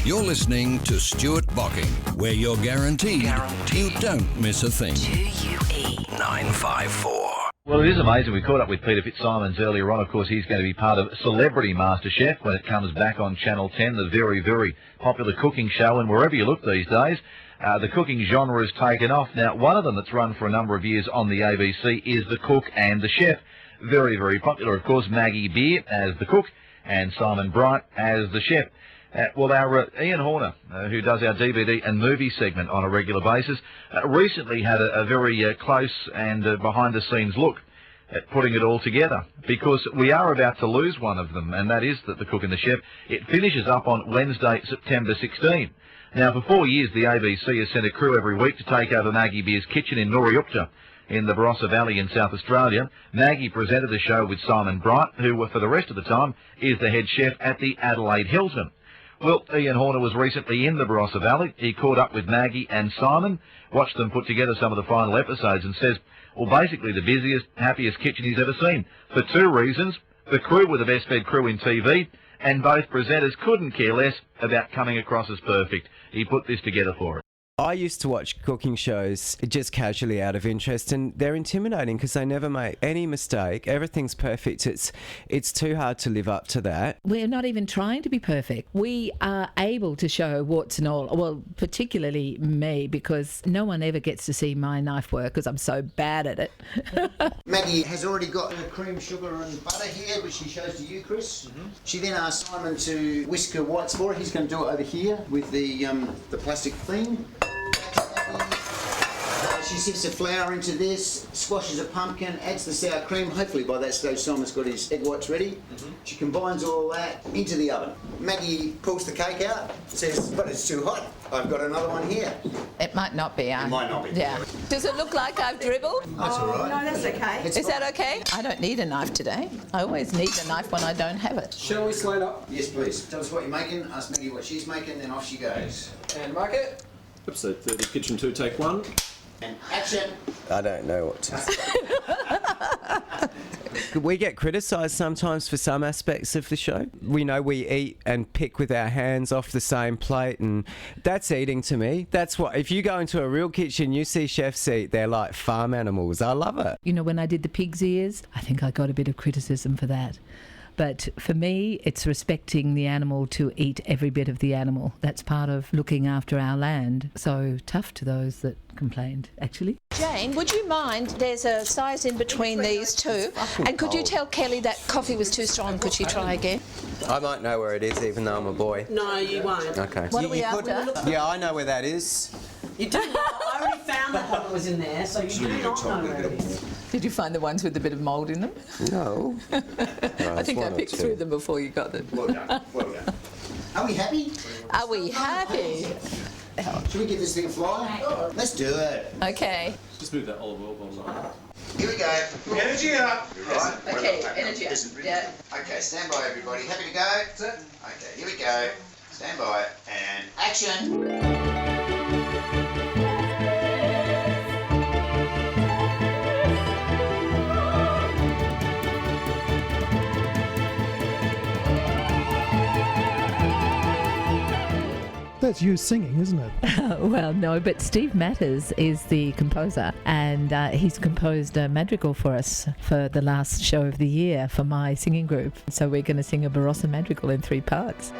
You're listening to Stuart Bocking, where you're guaranteed you don't miss a thing. 2UE 954. Well, it is amazing. We caught up with Peter Fitzsimons earlier on. Of course, he's going to be part of Celebrity MasterChef when it comes back on Channel 10, the very, very popular cooking show. And wherever you look these days, the cooking genre has taken off. Now, one of them that's run for a number of years on the ABC is The Cook and the Chef. Very, very popular. Of course, Maggie Beer as the cook and Simon Bryant as the chef. Well, our Ian Horner, who does our DVD and movie segment on a regular basis, recently had a very close and behind-the-scenes look at putting it all together, because we are about to lose one of them, and that is The Cook and the Chef. It finishes up on Wednesday, September 16. Now, for 4 years, the ABC has sent a crew every week to take over Maggie Beer's kitchen in Nooriupta, in the Barossa Valley in South Australia. Maggie presented the show with Simon Bryant, who, for the rest of the time, is the head chef at the Adelaide Hilton. Well, Ian Horner was recently in the Barossa Valley. He caught up with Maggie and Simon, watched them put together some of the final episodes, and says, well, basically the busiest, happiest kitchen he's ever seen. For two reasons: the crew were the best fed crew in TV, and both presenters couldn't care less about coming across as perfect. He put this together for us. I used to watch cooking shows just casually out of interest, and they're intimidating because they never make any mistake. Everything's perfect. It's too hard to live up to that. We're not even trying to be perfect. We are able to show warts and all. Well, particularly me, because no one ever gets to see my knife work because I'm so bad at it. Maggie has already got her cream, sugar and butter here, which she shows to you, Chris. She then asked Simon to whisk her whites for her. He's going to do it over here with the plastic thing. She sifts the flour into this, squashes a pumpkin, adds the sour cream. Hopefully by that stage Simon's got his egg whites ready. She combines all that into the oven. Maggie pulls the cake out, says, but it's too hot. I've got another one here. It might not be. It might not be. Yeah. Does it look like I've dribbled? That's all right. No, that's okay. Is that okay? I don't need a knife today. I always need a knife when I don't have it. Shall we slate up? Yes, please. Tell us what you're making, ask Maggie what she's making, then off she goes. And mark it. Episode 30, Kitchen 2, take 1. And action. I don't know what to say. We get criticised sometimes for some aspects of the show. We know we eat and pick with our hands off the same plate, and that's eating to me. That's what, if you go into a real kitchen, you see chefs eat, they're like farm animals. I love it. You know, when I did the pig's ears, I think I got a bit of criticism for that. But for me, it's respecting the animal to eat every bit of the animal. That's part of looking after our land. So tough to those that complained, actually. Jane, would you mind, there's a size in between these two, and could you tell Kelly that coffee was too strong? Could she try again? I might know where it is, even though I'm a boy. No, you won't. Okay. What are we after? Yeah, I know where that is. You do not. I already found that one that was in there, so you do not know where it is. Did you find the ones with a bit of mould in them? No. I think I picked through them before you got them. Well done, well done. Are we happy? Are we happy? Should we get this thing flying? Let's do it. Okay. Just move that olive oil bottle up. Here we go. Energy up. Right. Okay, energy up. Yeah. Okay, stand by everybody. Happy to go? Okay, here we go. Stand by and action. That's you singing, isn't it? Well, no, but Steve Matters is the composer, and he's composed a madrigal for us for the last show of the year for my singing group. So we're going to sing a Barossa madrigal in 3 parts.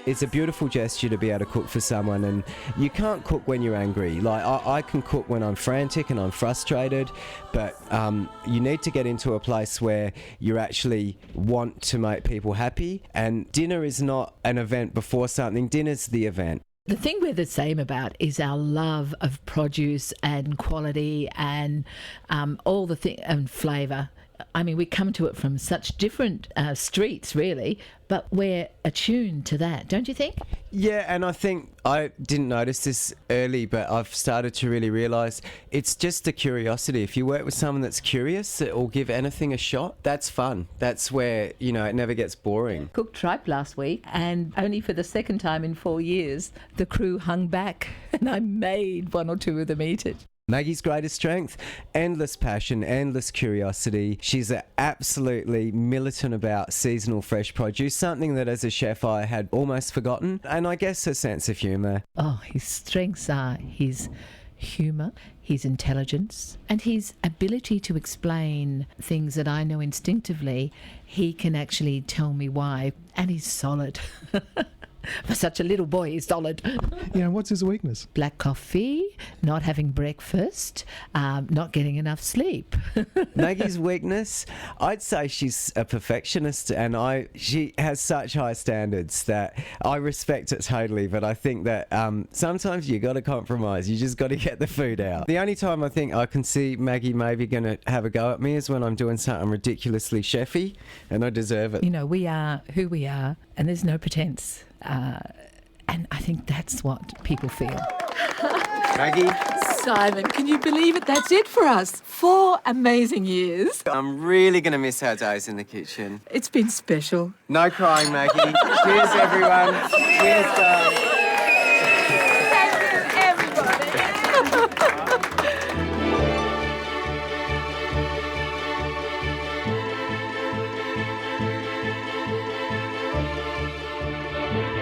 It's a beautiful gesture to be able to cook for someone, and you can't cook when you're angry. Like, I can cook when I'm frantic and I'm frustrated, but you need to get into a place where you actually want to make people happy, and dinner is not an event before something. Dinner's the event. The thing we're the same about is our love of produce and quality and all the thing and flavour. I mean, we come to it from such different streets, really, but we're attuned to that, don't you think? Yeah, and I think I didn't notice this early, but I've started to really realise it's just the curiosity. If you work with someone that's curious that will give anything a shot, that's fun. That's where, you know, it never gets boring. Cooked tripe last week, and only for the second time in 4 years, the crew hung back, and I made one or two of them eat it. Maggie's greatest strength, endless passion, endless curiosity. She's absolutely militant about seasonal fresh produce, something that as a chef I had almost forgotten. And I guess her sense of humour. Oh, his strengths are his humour, his intelligence, and his ability to explain things that I know instinctively. He can actually tell me why, and he's solid. For such a little boy, he's solid. Yeah, and what's his weakness? Black coffee, not having breakfast, not getting enough sleep. Maggie's weakness, I'd say she's a perfectionist, and she has such high standards that I respect it totally, but I think that sometimes you got to compromise. You just got to get the food out. The only time I think I can see Maggie maybe going to have a go at me is when I'm doing something ridiculously chefy, and I deserve it. You know, we are who we are, and there's no pretense. And I think that's what people feel. Maggie? Simon, can you believe it? That's it for us. 4 amazing years. I'm really going to miss our days in the kitchen. It's been special. No crying, Maggie. Cheers, everyone. Cheers, guys. Thank you, everybody.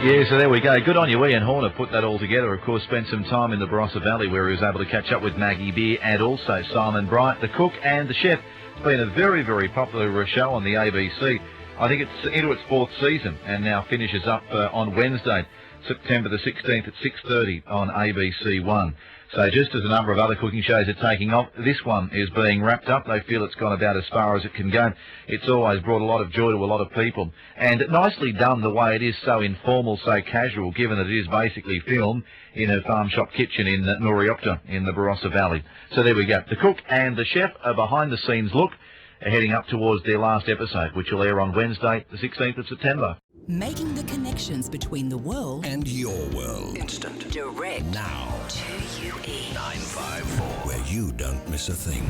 Yeah, so there we go. Good on you, Ian Horner. Put that all together. Of course, spent some time in the Barossa Valley where he was able to catch up with Maggie Beer and also Simon Bryant, the cook and the chef. It's been a very, very popular show on the ABC. I think it's into its 4th season and now finishes up on Wednesday, September the 16th at 6:30 on ABC One. So just as a number of other cooking shows are taking off, this one is being wrapped up. They feel it's gone about as far as it can go. It's always brought a lot of joy to a lot of people. And nicely done the way it is, so informal, so casual, given that it is basically filmed in a farm shop kitchen in Noriopta in the Barossa Valley. So there we go. The cook and the chef, a behind-the-scenes look, are heading up towards their last episode, which will air on Wednesday, the 16th of September. Making the connections between the world and your world. Instant. direct Now. to you. 954. Where you don't miss a thing.